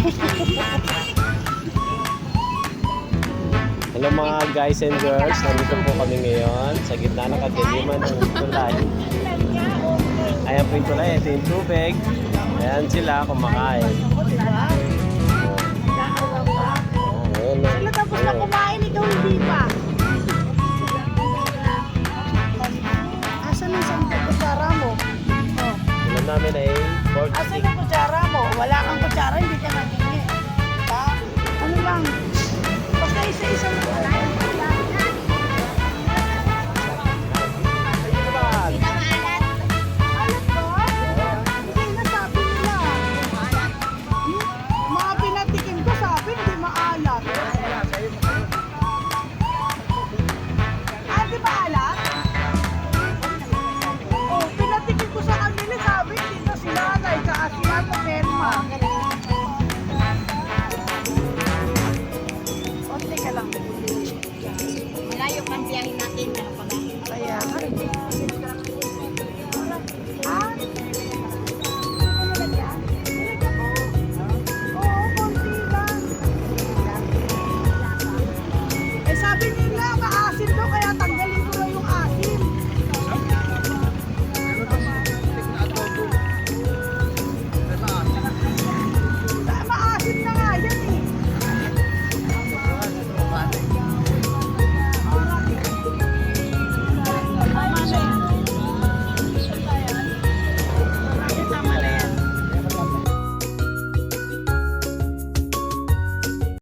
Hello mga guys and girls, nandito po kami ngayon sa gitna ng kadiliman ng tulay. Ayan po yung tulay, ito yung tubig. Ayan sila kumakain. Ayan na. Sila tapos na kumain, ikaw hindi pa. Asan ang isang kutsara mo? Oh. Ulam namin ay pork Asan stick. ang kutsara mo? Wala kang kutsara, hindi ka naging. Diba? Ano lang? Basta isa-isa lang.